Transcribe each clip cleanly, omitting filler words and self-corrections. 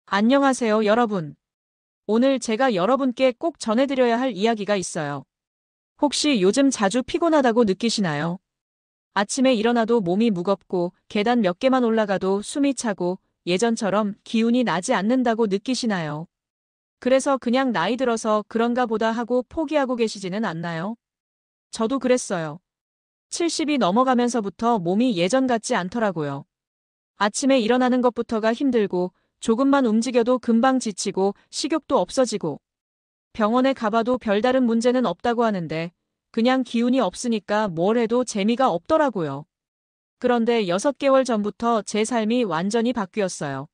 안녕하세요, 여러분. 오늘 제가 여러분께 꼭 전해드려야 할 이야기가 있어요. 혹시 요즘 자주 피곤하다고 느끼시나요? 아침에 일어나도 몸이 무겁고 계단 몇 개만 올라가도 숨이 차고 예전처럼 기운이 나지 않는다고 느끼시나요? 그래서 그냥 나이 들어서 그런가 보다 하고 포기하고 계시지는 않나요? 저도 그랬어요. 70이 넘어가면서부터 몸이 예전 같지 않더라고요. 아침에 일어나는 것부터가 힘들고 조금만 움직여도 금방 지치고 식욕도 없어지고 병원에 가봐도 별다른 문제는 없다고 하는데 그냥 기운이 없으니까 뭘 해도 재미가 없더라고요. 그런데 6개월 전부터 제 삶이 완전히 바뀌었어요.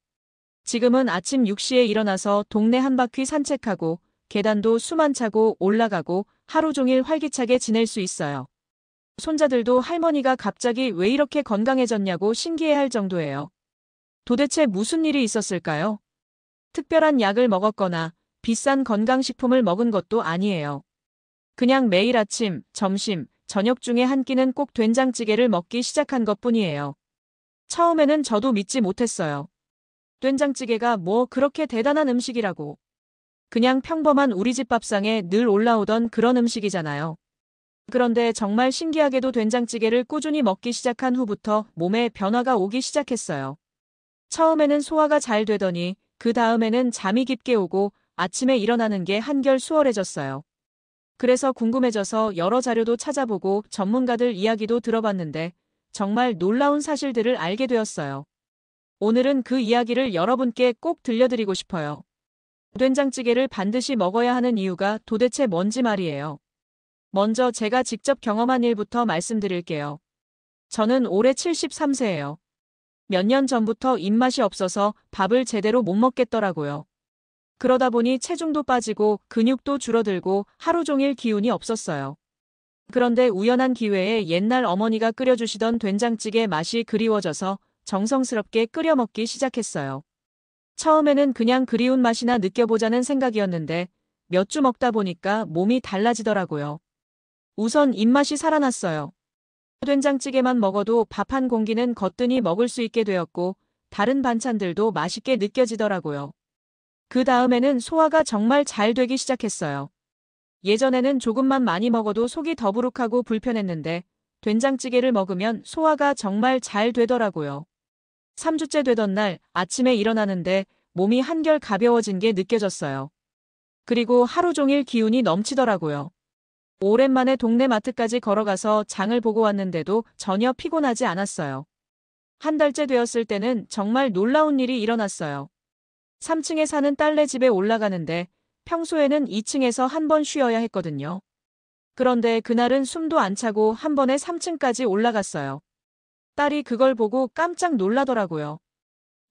지금은 아침 6시에 일어나서 동네 한 바퀴 산책하고 계단도 숨 안 차고 올라가고 하루 종일 활기차게 지낼 수 있어요. 손자들도 할머니가 갑자기 왜 이렇게 건강해졌냐고 신기해할 정도예요. 도대체 무슨 일이 있었을까요? 특별한 약을 먹었거나 비싼 건강식품을 먹은 것도 아니에요. 그냥 매일 아침, 점심, 저녁 중에 한 끼는 꼭 된장찌개를 먹기 시작한 것뿐이에요. 처음에는 저도 믿지 못했어요. 된장찌개가 뭐 그렇게 대단한 음식이라고. 그냥 평범한 우리 집 밥상에 늘 올라오던 그런 음식이잖아요. 그런데 정말 신기하게도 된장찌개를 꾸준히 먹기 시작한 후부터 몸에 변화가 오기 시작했어요. 처음에는 소화가 잘 되더니 그 다음에는 잠이 깊게 오고 아침에 일어나는 게 한결 수월해졌어요. 그래서 궁금해져서 여러 자료도 찾아보고 전문가들 이야기도 들어봤는데 정말 놀라운 사실들을 알게 되었어요. 오늘은 그 이야기를 여러분께 꼭 들려드리고 싶어요. 된장찌개를 반드시 먹어야 하는 이유가 도대체 뭔지 말이에요. 먼저 제가 직접 경험한 일부터 말씀드릴게요. 저는 올해 73세예요. 몇 년 전부터 입맛이 없어서 밥을 제대로 못 먹겠더라고요. 그러다 보니 체중도 빠지고 근육도 줄어들고 하루 종일 기운이 없었어요. 그런데 우연한 기회에 옛날 어머니가 끓여주시던 된장찌개 맛이 그리워져서 정성스럽게 끓여 먹기 시작했어요. 처음에는 그냥 그리운 맛이나 느껴보자는 생각이었는데 몇 주 먹다 보니까 몸이 달라지더라고요. 우선 입맛이 살아났어요. 된장찌개만 먹어도 밥 한 공기는 거뜬히 먹을 수 있게 되었고 다른 반찬들도 맛있게 느껴지더라고요. 그 다음에는 소화가 정말 잘 되기 시작했어요. 예전에는 조금만 많이 먹어도 속이 더부룩하고 불편했는데 된장찌개를 먹으면 소화가 정말 잘 되더라고요. 3주째 되던 날 아침에 일어나는데 몸이 한결 가벼워진 게 느껴졌어요. 그리고 하루 종일 기운이 넘치더라고요. 오랜만에 동네 마트까지 걸어가서 장을 보고 왔는데도 전혀 피곤하지 않았어요. 한 달째 되었을 때는 정말 놀라운 일이 일어났어요. 3층에 사는 딸네 집에 올라가는데 평소에는 2층에서 한 번 쉬어야 했거든요. 그런데 그날은 숨도 안 차고 한 번에 3층까지 올라갔어요. 딸이 그걸 보고 깜짝 놀라더라고요.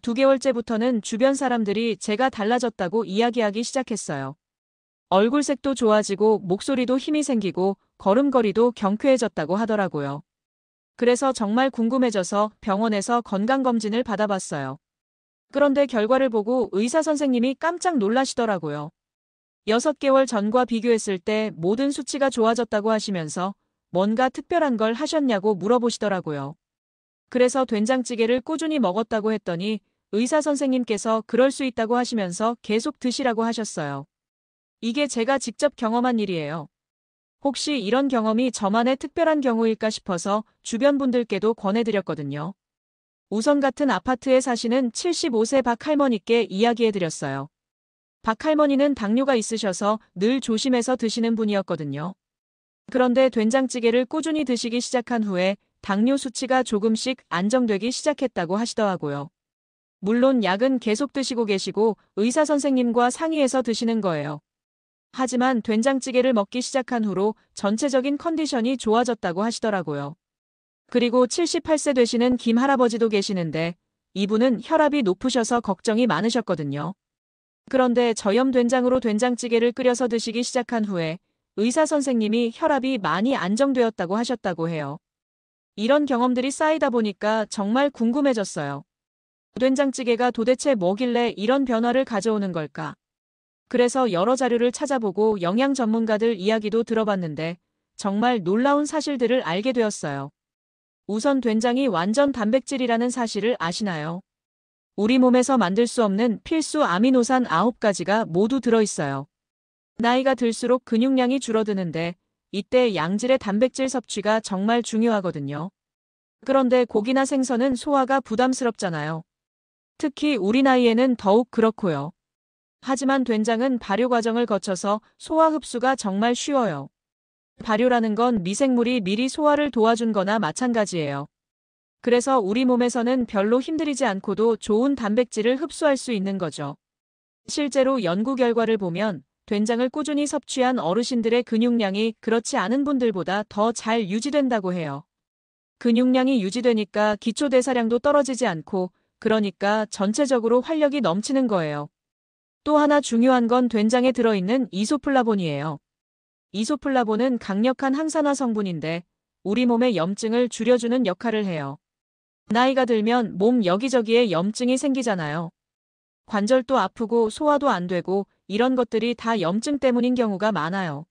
2개월째부터는 주변 사람들이 제가 달라졌다고 이야기하기 시작했어요. 얼굴색도 좋아지고 목소리도 힘이 생기고 걸음걸이도 경쾌해졌다고 하더라고요. 그래서 정말 궁금해져서 병원에서 건강검진을 받아봤어요. 그런데 결과를 보고 의사 선생님이 깜짝 놀라시더라고요. 6개월 전과 비교했을 때 모든 수치가 좋아졌다고 하시면서 뭔가 특별한 걸 하셨냐고 물어보시더라고요. 그래서 된장찌개를 꾸준히 먹었다고 했더니 의사 선생님께서 그럴 수 있다고 하시면서 계속 드시라고 하셨어요. 이게 제가 직접 경험한 일이에요. 혹시 이런 경험이 저만의 특별한 경우일까 싶어서 주변 분들께도 권해드렸거든요. 우선 같은 아파트에 사시는 75세 박 할머니께 이야기해드렸어요. 박 할머니는 당뇨가 있으셔서 늘 조심해서 드시는 분이었거든요. 그런데 된장찌개를 꾸준히 드시기 시작한 후에 당뇨 수치가 조금씩 안정되기 시작했다고 하시더라고요. 물론 약은 계속 드시고 계시고 의사 선생님과 상의해서 드시는 거예요. 하지만 된장찌개를 먹기 시작한 후로 전체적인 컨디션이 좋아졌다고 하시더라고요. 그리고 78세 되시는 김 할아버지도 계시는데 이분은 혈압이 높으셔서 걱정이 많으셨거든요. 그런데 저염된장으로 된장찌개를 끓여서 드시기 시작한 후에 의사 선생님이 혈압이 많이 안정되었다고 하셨다고 해요. 이런 경험들이 쌓이다 보니까 정말 궁금해졌어요. 된장찌개가 도대체 뭐길래 이런 변화를 가져오는 걸까? 그래서 여러 자료를 찾아보고 영양 전문가들 이야기도 들어봤는데 정말 놀라운 사실들을 알게 되었어요. 우선 된장이 완전 단백질이라는 사실을 아시나요? 우리 몸에서 만들 수 없는 필수 아미노산 9가지가 모두 들어있어요. 나이가 들수록 근육량이 줄어드는데 이때 양질의 단백질 섭취가 정말 중요하거든요. 그런데 고기나 생선은 소화가 부담스럽잖아요. 특히 우리 나이에는 더욱 그렇고요. 하지만 된장은 발효 과정을 거쳐서 소화 흡수가 정말 쉬워요. 발효라는 건 미생물이 미리 소화를 도와준 거나 마찬가지예요. 그래서 우리 몸에서는 별로 힘들이지 않고도 좋은 단백질을 흡수할 수 있는 거죠. 실제로 연구 결과를 보면 된장을 꾸준히 섭취한 어르신들의 근육량이 그렇지 않은 분들보다 더 잘 유지된다고 해요. 근육량이 유지되니까 기초대사량도 떨어지지 않고 그러니까 전체적으로 활력이 넘치는 거예요. 또 하나 중요한 건 된장에 들어있는 이소플라본이에요. 이소플라본은 강력한 항산화 성분인데 우리 몸의 염증을 줄여주는 역할을 해요. 나이가 들면 몸 여기저기에 염증이 생기잖아요. 관절도 아프고 소화도 안 되고 이런 것들이 다 염증 때문인 경우가 많아요.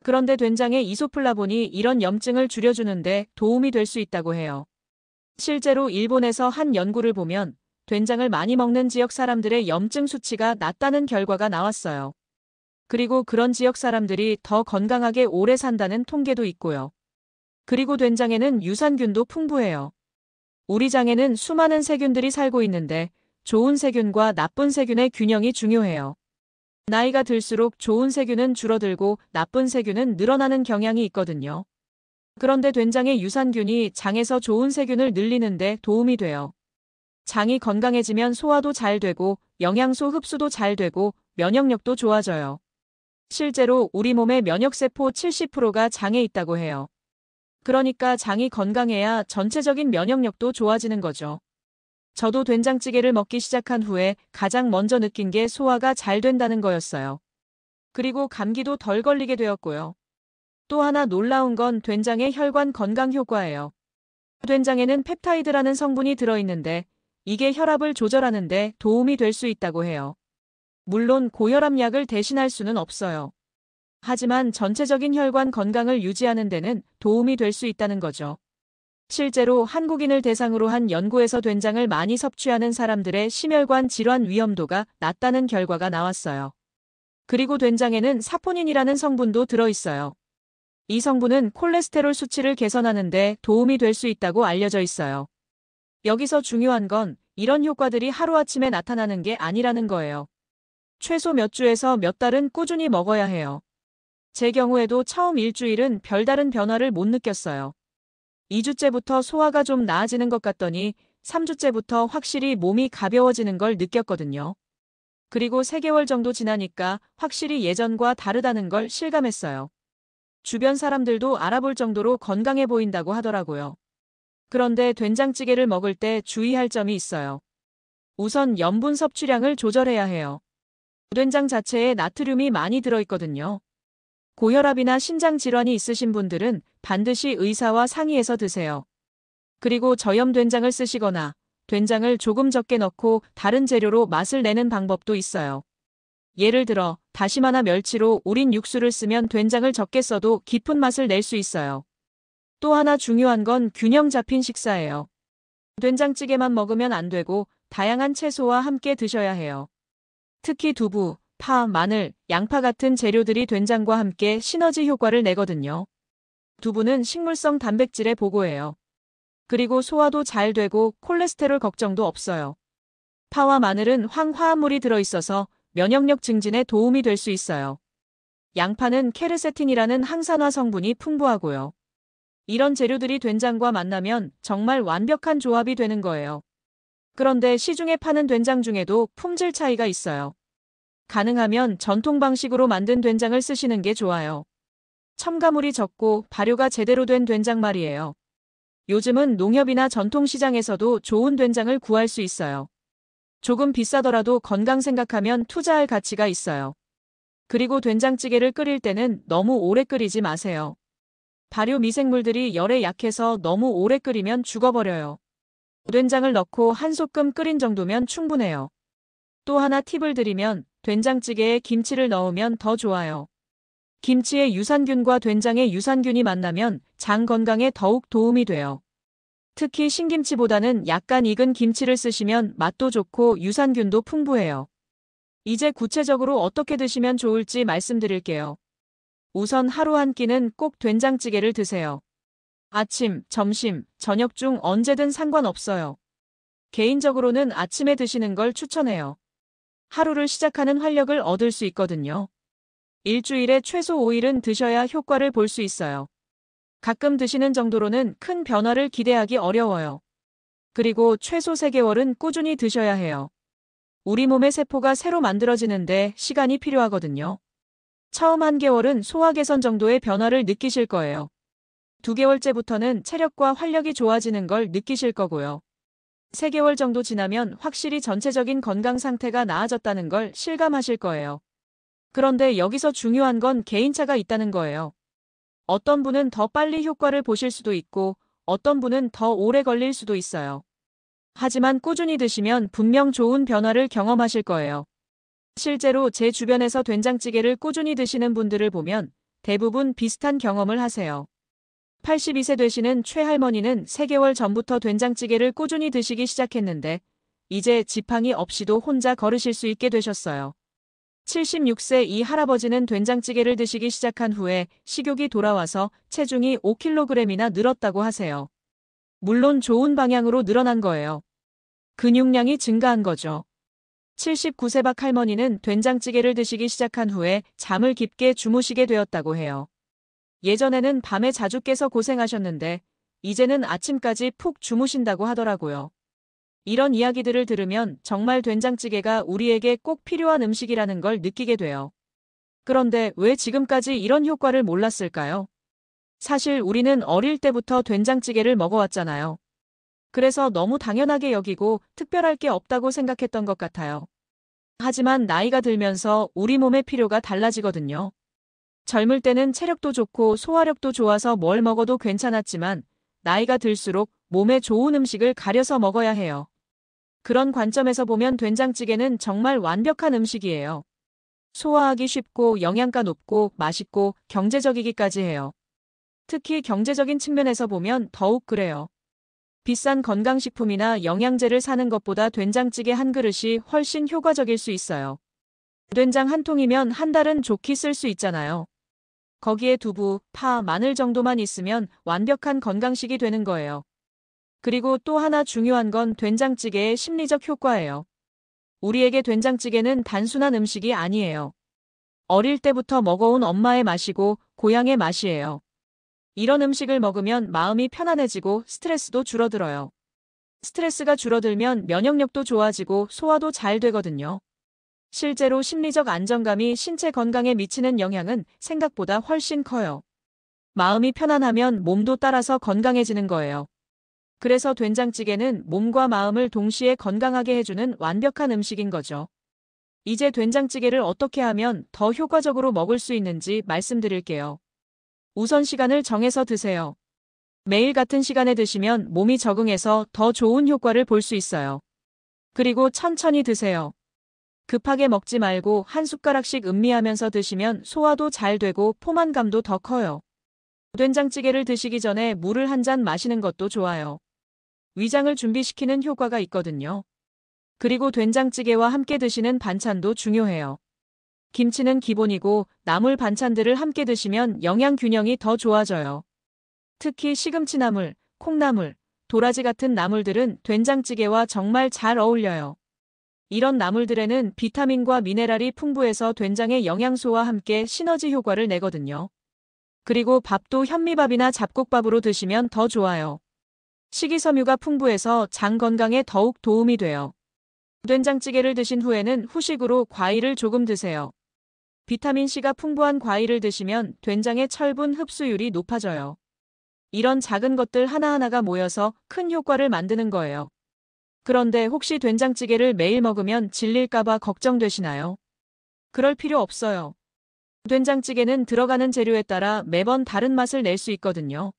그런데 된장에 이소플라본이 이런 염증을 줄여주는데 도움이 될 수 있다고 해요. 실제로 일본에서 한 연구를 보면 된장을 많이 먹는 지역 사람들의 염증 수치가 낮다는 결과가 나왔어요. 그리고 그런 지역 사람들이 더 건강하게 오래 산다는 통계도 있고요. 그리고 된장에는 유산균도 풍부해요. 우리 장에는 수많은 세균들이 살고 있는데 좋은 세균과 나쁜 세균의 균형이 중요해요. 나이가 들수록 좋은 세균은 줄어들고 나쁜 세균은 늘어나는 경향이 있거든요. 그런데 된장의 유산균이 장에서 좋은 세균을 늘리는데 도움이 돼요. 장이 건강해지면 소화도 잘 되고 영양소 흡수도 잘 되고 면역력도 좋아져요. 실제로 우리 몸의 면역세포 70%가 장에 있다고 해요. 그러니까 장이 건강해야 전체적인 면역력도 좋아지는 거죠. 저도 된장찌개를 먹기 시작한 후에 가장 먼저 느낀 게 소화가 잘 된다는 거였어요. 그리고 감기도 덜 걸리게 되었고요. 또 하나 놀라운 건 된장의 혈관 건강 효과예요. 된장에는 펩타이드라는 성분이 들어있는데 이게 혈압을 조절하는 데 도움이 될 수 있다고 해요. 물론 고혈압 약을 대신할 수는 없어요. 하지만 전체적인 혈관 건강을 유지하는 데는 도움이 될 수 있다는 거죠. 실제로 한국인을 대상으로 한 연구에서 된장을 많이 섭취하는 사람들의 심혈관 질환 위험도가 낮다는 결과가 나왔어요. 그리고 된장에는 사포닌이라는 성분도 들어있어요. 이 성분은 콜레스테롤 수치를 개선하는 데 도움이 될 수 있다고 알려져 있어요. 여기서 중요한 건 이런 효과들이 하루아침에 나타나는 게 아니라는 거예요. 최소 몇 주에서 몇 달은 꾸준히 먹어야 해요. 제 경우에도 처음 일주일은 별다른 변화를 못 느꼈어요. 2주째부터 소화가 좀 나아지는 것 같더니 3주째부터 확실히 몸이 가벼워지는 걸 느꼈거든요. 그리고 3개월 정도 지나니까 확실히 예전과 다르다는 걸 실감했어요. 주변 사람들도 알아볼 정도로 건강해 보인다고 하더라고요. 그런데 된장찌개를 먹을 때 주의할 점이 있어요. 우선 염분 섭취량을 조절해야 해요. 된장 자체에 나트륨이 많이 들어있거든요. 고혈압이나 신장 질환이 있으신 분들은 반드시 의사와 상의해서 드세요. 그리고 저염 된장을 쓰시거나 된장을 조금 적게 넣고 다른 재료로 맛을 내는 방법도 있어요. 예를 들어 다시마나 멸치로 우린 육수를 쓰면 된장을 적게 써도 깊은 맛을 낼 수 있어요. 또 하나 중요한 건 균형 잡힌 식사예요. 된장찌개만 먹으면 안 되고 다양한 채소와 함께 드셔야 해요. 특히 두부, 파, 마늘, 양파 같은 재료들이 된장과 함께 시너지 효과를 내거든요. 두부는 식물성 단백질의 보고예요. 그리고 소화도 잘 되고 콜레스테롤 걱정도 없어요. 파와 마늘은 황화합물이 들어있어서 면역력 증진에 도움이 될 수 있어요. 양파는 케르세틴이라는 항산화 성분이 풍부하고요. 이런 재료들이 된장과 만나면 정말 완벽한 조합이 되는 거예요. 그런데 시중에 파는 된장 중에도 품질 차이가 있어요. 가능하면 전통 방식으로 만든 된장을 쓰시는 게 좋아요. 첨가물이 적고 발효가 제대로 된 된장 말이에요. 요즘은 농협이나 전통시장에서도 좋은 된장을 구할 수 있어요. 조금 비싸더라도 건강 생각하면 투자할 가치가 있어요. 그리고 된장찌개를 끓일 때는 너무 오래 끓이지 마세요. 발효 미생물들이 열에 약해서 너무 오래 끓이면 죽어버려요. 된장을 넣고 한 소끔 끓인 정도면 충분해요. 또 하나 팁을 드리면 된장찌개에 김치를 넣으면 더 좋아요. 김치의 유산균과 된장의 유산균이 만나면 장 건강에 더욱 도움이 돼요. 특히 신김치보다는 약간 익은 김치를 쓰시면 맛도 좋고 유산균도 풍부해요. 이제 구체적으로 어떻게 드시면 좋을지 말씀드릴게요. 우선 하루 한 끼는 꼭 된장찌개를 드세요. 아침, 점심, 저녁 중 언제든 상관없어요. 개인적으로는 아침에 드시는 걸 추천해요. 하루를 시작하는 활력을 얻을 수 있거든요. 일주일에 최소 5일은 드셔야 효과를 볼 수 있어요. 가끔 드시는 정도로는 큰 변화를 기대하기 어려워요. 그리고 최소 3개월은 꾸준히 드셔야 해요. 우리 몸의 세포가 새로 만들어지는데 시간이 필요하거든요. 처음 1개월은 소화 개선 정도의 변화를 느끼실 거예요. 2개월째부터는 체력과 활력이 좋아지는 걸 느끼실 거고요. 3개월 정도 지나면 확실히 전체적인 건강 상태가 나아졌다는 걸 실감하실 거예요. 그런데 여기서 중요한 건 개인차가 있다는 거예요. 어떤 분은 더 빨리 효과를 보실 수도 있고 어떤 분은 더 오래 걸릴 수도 있어요. 하지만 꾸준히 드시면 분명 좋은 변화를 경험하실 거예요. 실제로 제 주변에서 된장찌개를 꾸준히 드시는 분들을 보면 대부분 비슷한 경험을 하세요. 82세 되시는 최할머니는 3개월 전부터 된장찌개를 꾸준히 드시기 시작했는데 이제 지팡이 없이도 혼자 걸으실 수 있게 되셨어요. 76세 이 할아버지는 된장찌개를 드시기 시작한 후에 식욕이 돌아와서 체중이 5kg이나 늘었다고 하세요. 물론 좋은 방향으로 늘어난 거예요. 근육량이 증가한 거죠. 79세 박 할머니는 된장찌개를 드시기 시작한 후에 잠을 깊게 주무시게 되었다고 해요. 예전에는 밤에 자주 깨서 고생하셨는데 이제는 아침까지 푹 주무신다고 하더라고요. 이런 이야기들을 들으면 정말 된장찌개가 우리에게 꼭 필요한 음식이라는 걸 느끼게 돼요. 그런데 왜 지금까지 이런 효과를 몰랐을까요? 사실 우리는 어릴 때부터 된장찌개를 먹어왔잖아요. 그래서 너무 당연하게 여기고 특별할 게 없다고 생각했던 것 같아요. 하지만 나이가 들면서 우리 몸의 필요가 달라지거든요. 젊을 때는 체력도 좋고 소화력도 좋아서 뭘 먹어도 괜찮았지만 나이가 들수록 몸에 좋은 음식을 가려서 먹어야 해요. 그런 관점에서 보면 된장찌개는 정말 완벽한 음식이에요. 소화하기 쉽고 영양가 높고 맛있고 경제적이기까지 해요. 특히 경제적인 측면에서 보면 더욱 그래요. 비싼 건강식품이나 영양제를 사는 것보다 된장찌개 한 그릇이 훨씬 효과적일 수 있어요. 된장 한 통이면 한 달은 좋게 쓸 수 있잖아요. 거기에 두부, 파, 마늘 정도만 있으면 완벽한 건강식이 되는 거예요. 그리고 또 하나 중요한 건 된장찌개의 심리적 효과예요. 우리에게 된장찌개는 단순한 음식이 아니에요. 어릴 때부터 먹어온 엄마의 맛이고 고향의 맛이에요. 이런 음식을 먹으면 마음이 편안해지고 스트레스도 줄어들어요. 스트레스가 줄어들면 면역력도 좋아지고 소화도 잘 되거든요. 실제로 심리적 안정감이 신체 건강에 미치는 영향은 생각보다 훨씬 커요. 마음이 편안하면 몸도 따라서 건강해지는 거예요. 그래서 된장찌개는 몸과 마음을 동시에 건강하게 해주는 완벽한 음식인 거죠. 이제 된장찌개를 어떻게 하면 더 효과적으로 먹을 수 있는지 말씀드릴게요. 우선 시간을 정해서 드세요. 매일 같은 시간에 드시면 몸이 적응해서 더 좋은 효과를 볼 수 있어요. 그리고 천천히 드세요. 급하게 먹지 말고 한 숟가락씩 음미하면서 드시면 소화도 잘 되고 포만감도 더 커요. 된장찌개를 드시기 전에 물을 한 잔 마시는 것도 좋아요. 위장을 준비시키는 효과가 있거든요. 그리고 된장찌개와 함께 드시는 반찬도 중요해요. 김치는 기본이고 나물 반찬들을 함께 드시면 영양 균형이 더 좋아져요. 특히 시금치나물, 콩나물, 도라지 같은 나물들은 된장찌개와 정말 잘 어울려요. 이런 나물들에는 비타민과 미네랄이 풍부해서 된장의 영양소와 함께 시너지 효과를 내거든요. 그리고 밥도 현미밥이나 잡곡밥으로 드시면 더 좋아요. 식이섬유가 풍부해서 장 건강에 더욱 도움이 돼요. 된장찌개를 드신 후에는 후식으로 과일을 조금 드세요. 비타민C가 풍부한 과일을 드시면 된장의 철분 흡수율이 높아져요. 이런 작은 것들 하나하나가 모여서 큰 효과를 만드는 거예요. 그런데 혹시 된장찌개를 매일 먹으면 질릴까봐 걱정되시나요? 그럴 필요 없어요. 된장찌개는 들어가는 재료에 따라 매번 다른 맛을 낼 수 있거든요.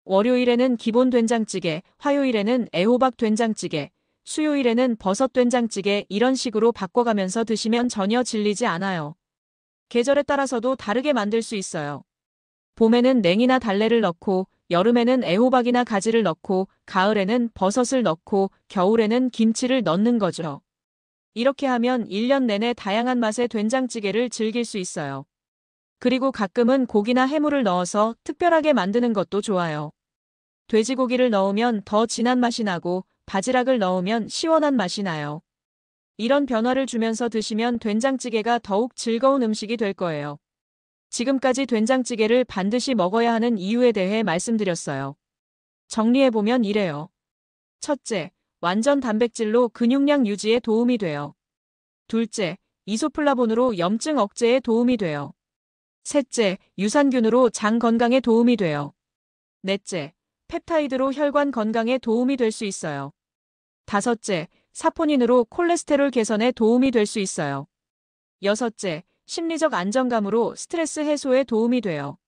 월요일에는 기본 된장찌개, 화요일에는 애호박 된장찌개, 수요일에는 버섯 된장찌개 이런 식으로 바꿔가면서 드시면 전혀 질리지 않아요. 계절에 따라서도 다르게 만들 수 있어요. 봄에는 냉이나 달래를 넣고 여름에는 애호박이나 가지를 넣고 가을에는 버섯을 넣고 겨울에는 김치를 넣는 거죠. 이렇게 하면 1년 내내 다양한 맛의 된장찌개를 즐길 수 있어요. 그리고 가끔은 고기나 해물을 넣어서 특별하게 만드는 것도 좋아요. 돼지고기를 넣으면 더 진한 맛이 나고 바지락을 넣으면 시원한 맛이 나요. 이런 변화를 주면서 드시면 된장찌개가 더욱 즐거운 음식이 될 거예요. 지금까지 된장찌개를 반드시 먹어야 하는 이유에 대해 말씀드렸어요. 정리해보면 이래요. 첫째, 완전 단백질로 근육량 유지에 도움이 돼요. 둘째, 이소플라본으로 염증 억제에 도움이 돼요. 셋째, 유산균으로 장 건강에 도움이 돼요. 넷째, 펩타이드로 혈관 건강에 도움이 될 수 있어요. 다섯째, 사포닌으로 콜레스테롤 개선에 도움이 될 수 있어요. 여섯째, 심리적 안정감으로 스트레스 해소에 도움이 돼요.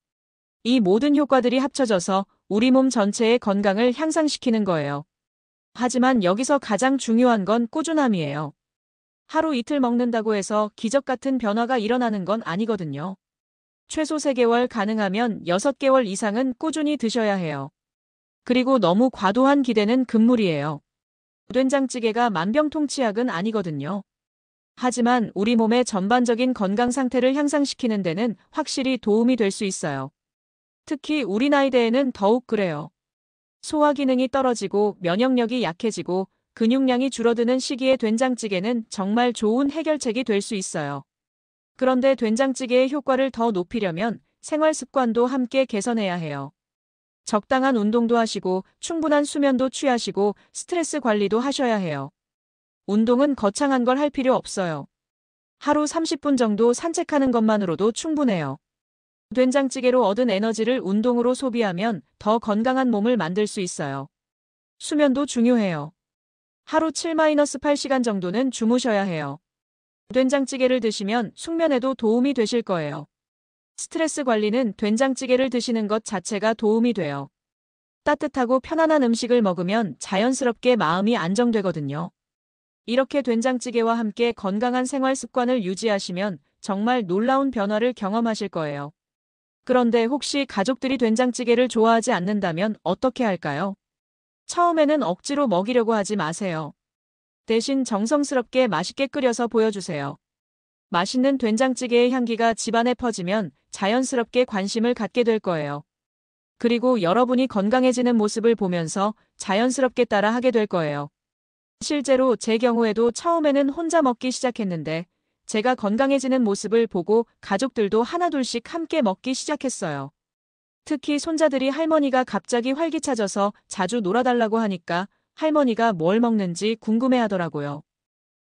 이 모든 효과들이 합쳐져서 우리 몸 전체의 건강을 향상시키는 거예요. 하지만 여기서 가장 중요한 건 꾸준함이에요. 하루 이틀 먹는다고 해서 기적 같은 변화가 일어나는 건 아니거든요. 최소 3개월, 가능하면 6개월 이상은 꾸준히 드셔야 해요. 그리고 너무 과도한 기대는 금물이에요. 된장찌개가 만병통치약은 아니거든요. 하지만 우리 몸의 전반적인 건강 상태를 향상시키는 데는 확실히 도움이 될 수 있어요. 특히 우리 나이대에는 더욱 그래요. 소화 기능이 떨어지고 면역력이 약해지고 근육량이 줄어드는 시기에 된장찌개는 정말 좋은 해결책이 될 수 있어요. 그런데 된장찌개의 효과를 더 높이려면 생활 습관도 함께 개선해야 해요. 적당한 운동도 하시고 충분한 수면도 취하시고 스트레스 관리도 하셔야 해요. 운동은 거창한 걸 할 필요 없어요. 하루 30분 정도 산책하는 것만으로도 충분해요. 된장찌개로 얻은 에너지를 운동으로 소비하면 더 건강한 몸을 만들 수 있어요. 수면도 중요해요. 하루 7-8시간 정도는 주무셔야 해요. 된장찌개를 드시면 숙면에도 도움이 되실 거예요. 스트레스 관리는 된장찌개를 드시는 것 자체가 도움이 돼요. 따뜻하고 편안한 음식을 먹으면 자연스럽게 마음이 안정되거든요. 이렇게 된장찌개와 함께 건강한 생활 습관을 유지하시면 정말 놀라운 변화를 경험하실 거예요. 그런데 혹시 가족들이 된장찌개를 좋아하지 않는다면 어떻게 할까요? 처음에는 억지로 먹이려고 하지 마세요. 대신 정성스럽게 맛있게 끓여서 보여주세요. 맛있는 된장찌개의 향기가 집안에 퍼지면 자연스럽게 관심을 갖게 될 거예요. 그리고 여러분이 건강해지는 모습을 보면서 자연스럽게 따라 하게 될 거예요. 실제로 제 경우에도 처음에는 혼자 먹기 시작했는데 제가 건강해지는 모습을 보고 가족들도 하나둘씩 함께 먹기 시작했어요. 특히 손자들이 할머니가 갑자기 활기차져서 자주 놀아달라고 하니까 할머니가 뭘 먹는지 궁금해하더라고요.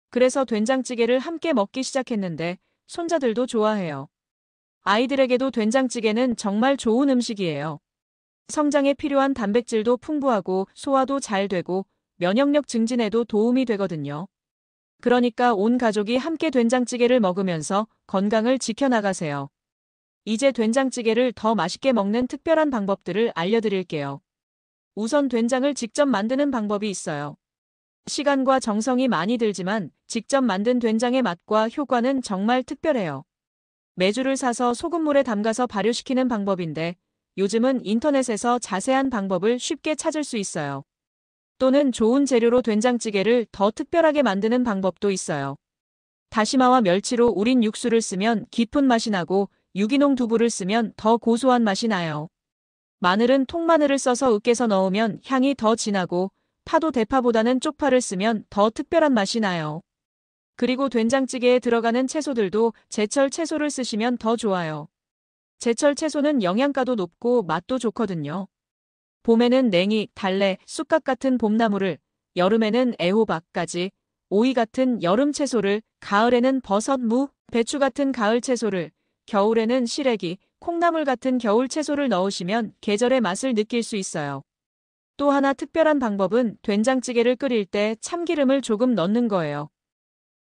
그래서 된장찌개를 함께 먹기 시작했는데 손자들도 좋아해요. 아이들에게도 된장찌개는 정말 좋은 음식이에요. 성장에 필요한 단백질도 풍부하고 소화도 잘 되고 면역력 증진에도 도움이 되거든요. 그러니까 온 가족이 함께 된장찌개를 먹으면서 건강을 지켜나가세요. 이제 된장찌개를 더 맛있게 먹는 특별한 방법들을 알려드릴게요. 우선 된장을 직접 만드는 방법이 있어요. 시간과 정성이 많이 들지만 직접 만든 된장의 맛과 효과는 정말 특별해요. 메주를 사서 소금물에 담가서 발효시키는 방법인데 요즘은 인터넷에서 자세한 방법을 쉽게 찾을 수 있어요. 또는 좋은 재료로 된장찌개를 더 특별하게 만드는 방법도 있어요. 다시마와 멸치로 우린 육수를 쓰면 깊은 맛이 나고 유기농 두부를 쓰면 더 고소한 맛이 나요. 마늘은 통마늘을 써서 으깨서 넣으면 향이 더 진하고 파도 대파보다는 쪽파를 쓰면 더 특별한 맛이 나요. 그리고 된장찌개에 들어가는 채소들도 제철 채소를 쓰시면 더 좋아요. 제철 채소는 영양가도 높고 맛도 좋거든요. 봄에는 냉이, 달래, 쑥갓 같은 봄나물을, 여름에는 애호박까지, 오이 같은 여름 채소를, 가을에는 버섯, 무, 배추 같은 가을 채소를, 겨울에는 시래기, 콩나물 같은 겨울 채소를 넣으시면 계절의 맛을 느낄 수 있어요. 또 하나 특별한 방법은 된장찌개를 끓일 때 참기름을 조금 넣는 거예요.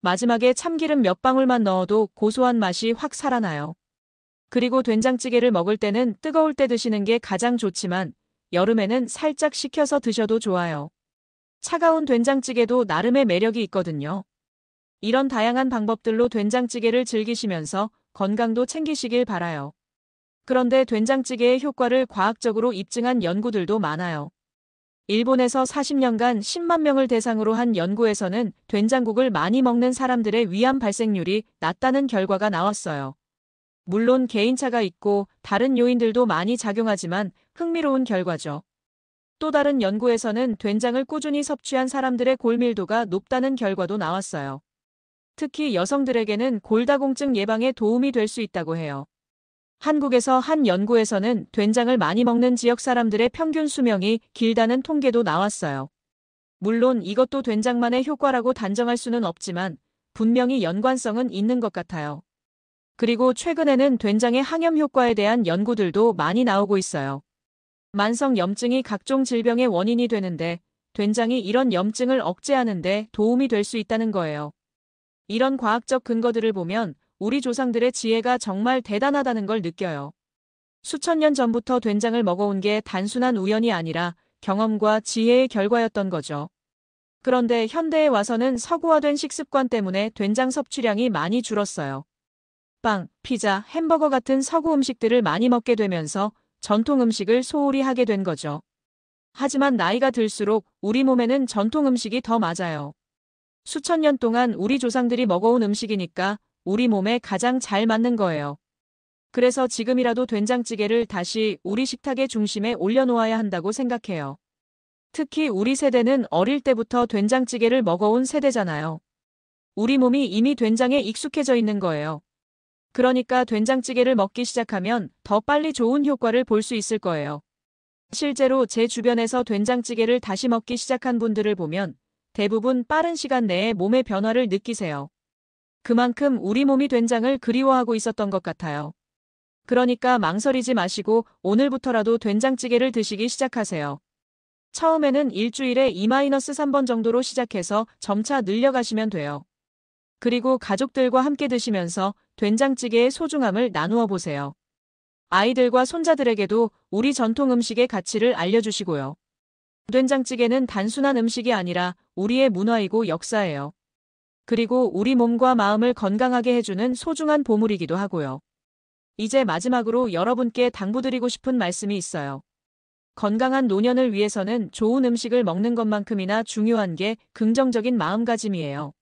마지막에 참기름 몇 방울만 넣어도 고소한 맛이 확 살아나요. 그리고 된장찌개를 먹을 때는 뜨거울 때 드시는 게 가장 좋지만 여름에는 살짝 식혀서 드셔도 좋아요. 차가운 된장찌개도 나름의 매력이 있거든요. 이런 다양한 방법들로 된장찌개를 즐기시면서 건강도 챙기시길 바라요. 그런데 된장찌개의 효과를 과학적으로 입증한 연구들도 많아요. 일본에서 40년간 10만 명을 대상으로 한 연구에서는 된장국을 많이 먹는 사람들의 위암 발생률이 낮다는 결과가 나왔어요. 물론 개인차가 있고 다른 요인들도 많이 작용하지만 흥미로운 결과죠. 또 다른 연구에서는 된장을 꾸준히 섭취한 사람들의 골밀도가 높다는 결과도 나왔어요. 특히 여성들에게는 골다공증 예방에 도움이 될 수 있다고 해요. 한국에서 한 연구에서는 된장을 많이 먹는 지역 사람들의 평균 수명이 길다는 통계도 나왔어요. 물론 이것도 된장만의 효과라고 단정할 수는 없지만 분명히 연관성은 있는 것 같아요. 그리고 최근에는 된장의 항염 효과에 대한 연구들도 많이 나오고 있어요. 만성 염증이 각종 질병의 원인이 되는데 된장이 이런 염증을 억제하는 데 도움이 될 수 있다는 거예요. 이런 과학적 근거들을 보면 우리 조상들의 지혜가 정말 대단하다는 걸 느껴요. 수천 년 전부터 된장을 먹어온 게 단순한 우연이 아니라 경험과 지혜의 결과였던 거죠. 그런데 현대에 와서는 서구화된 식습관 때문에 된장 섭취량이 많이 줄었어요. 빵, 피자, 햄버거 같은 서구 음식들을 많이 먹게 되면서 전통 음식을 소홀히 하게 된 거죠. 하지만 나이가 들수록 우리 몸에는 전통 음식이 더 맞아요. 수천 년 동안 우리 조상들이 먹어온 음식이니까 우리 몸에 가장 잘 맞는 거예요. 그래서 지금이라도 된장찌개를 다시 우리 식탁의 중심에 올려놓아야 한다고 생각해요. 특히 우리 세대는 어릴 때부터 된장찌개를 먹어온 세대잖아요. 우리 몸이 이미 된장에 익숙해져 있는 거예요. 그러니까 된장찌개를 먹기 시작하면 더 빨리 좋은 효과를 볼 수 있을 거예요. 실제로 제 주변에서 된장찌개를 다시 먹기 시작한 분들을 보면 대부분 빠른 시간 내에 몸의 변화를 느끼세요. 그만큼 우리 몸이 된장을 그리워하고 있었던 것 같아요. 그러니까 망설이지 마시고 오늘부터라도 된장찌개를 드시기 시작하세요. 처음에는 일주일에 2-3번 정도로 시작해서 점차 늘려가시면 돼요. 그리고 가족들과 함께 드시면서 된장찌개의 소중함을 나누어 보세요. 아이들과 손자들에게도 우리 전통 음식의 가치를 알려주시고요. 된장찌개는 단순한 음식이 아니라 우리의 문화이고 역사예요. 그리고 우리 몸과 마음을 건강하게 해주는 소중한 보물이기도 하고요. 이제 마지막으로 여러분께 당부드리고 싶은 말씀이 있어요. 건강한 노년을 위해서는 좋은 음식을 먹는 것만큼이나 중요한 게 긍정적인 마음가짐이에요.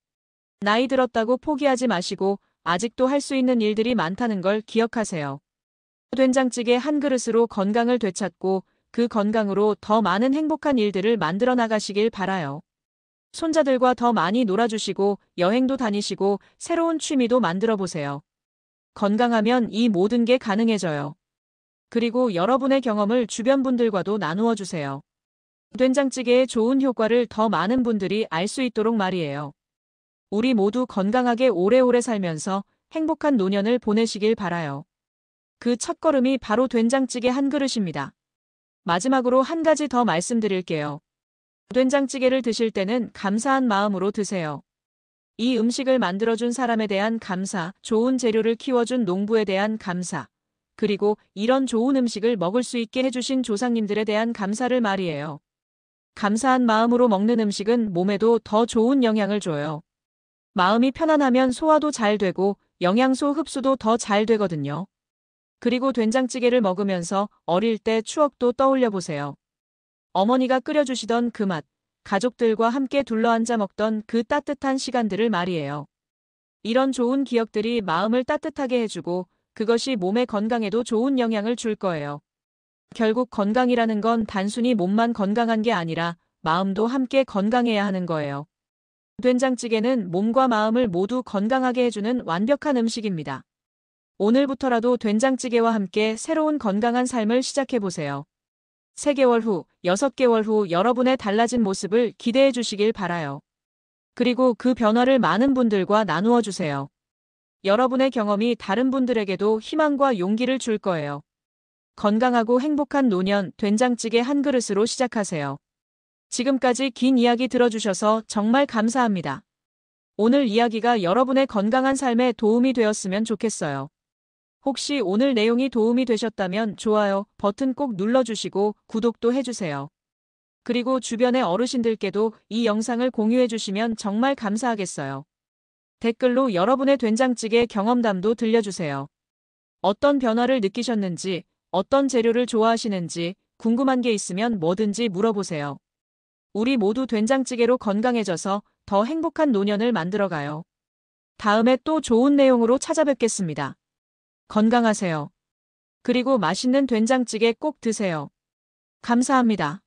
나이 들었다고 포기하지 마시고 아직도 할 수 있는 일들이 많다는 걸 기억하세요. 된장찌개 한 그릇으로 건강을 되찾고 그 건강으로 더 많은 행복한 일들을 만들어 나가시길 바라요. 손자들과 더 많이 놀아주시고 여행도 다니시고 새로운 취미도 만들어 보세요. 건강하면 이 모든 게 가능해져요. 그리고 여러분의 경험을 주변 분들과도 나누어 주세요. 된장찌개의 좋은 효과를 더 많은 분들이 알 수 있도록 말이에요. 우리 모두 건강하게 오래오래 살면서 행복한 노년을 보내시길 바라요. 그 첫걸음이 바로 된장찌개 한 그릇입니다. 마지막으로 한 가지 더 말씀드릴게요. 된장찌개를 드실 때는 감사한 마음으로 드세요. 이 음식을 만들어준 사람에 대한 감사, 좋은 재료를 키워준 농부에 대한 감사, 그리고 이런 좋은 음식을 먹을 수 있게 해주신 조상님들에 대한 감사를 말이에요. 감사한 마음으로 먹는 음식은 몸에도 더 좋은 영향을 줘요. 마음이 편안하면 소화도 잘 되고 영양소 흡수도 더 잘 되거든요. 그리고 된장찌개를 먹으면서 어릴 때 추억도 떠올려 보세요. 어머니가 끓여주시던 그 맛, 가족들과 함께 둘러앉아 먹던 그 따뜻한 시간들을 말이에요. 이런 좋은 기억들이 마음을 따뜻하게 해주고 그것이 몸의 건강에도 좋은 영향을 줄 거예요. 결국 건강이라는 건 단순히 몸만 건강한 게 아니라 마음도 함께 건강해야 하는 거예요. 된장찌개는 몸과 마음을 모두 건강하게 해주는 완벽한 음식입니다. 오늘부터라도 된장찌개와 함께 새로운 건강한 삶을 시작해보세요. 3개월 후, 6개월 후 여러분의 달라진 모습을 기대해 주시길 바라요. 그리고 그 변화를 많은 분들과 나누어 주세요. 여러분의 경험이 다른 분들에게도 희망과 용기를 줄 거예요. 건강하고 행복한 노년 된장찌개 한 그릇으로 시작하세요. 지금까지 긴 이야기 들어주셔서 정말 감사합니다. 오늘 이야기가 여러분의 건강한 삶에 도움이 되었으면 좋겠어요. 혹시 오늘 내용이 도움이 되셨다면 좋아요 버튼 꼭 눌러주시고 구독도 해주세요. 그리고 주변의 어르신들께도 이 영상을 공유해 주시면 정말 감사하겠어요. 댓글로 여러분의 된장찌개 경험담도 들려주세요. 어떤 변화를 느끼셨는지, 어떤 재료를 좋아하시는지 궁금한 게 있으면 뭐든지 물어보세요. 우리 모두 된장찌개로 건강해져서 더 행복한 노년을 만들어가요. 다음에 또 좋은 내용으로 찾아뵙겠습니다. 건강하세요. 그리고 맛있는 된장찌개 꼭 드세요. 감사합니다.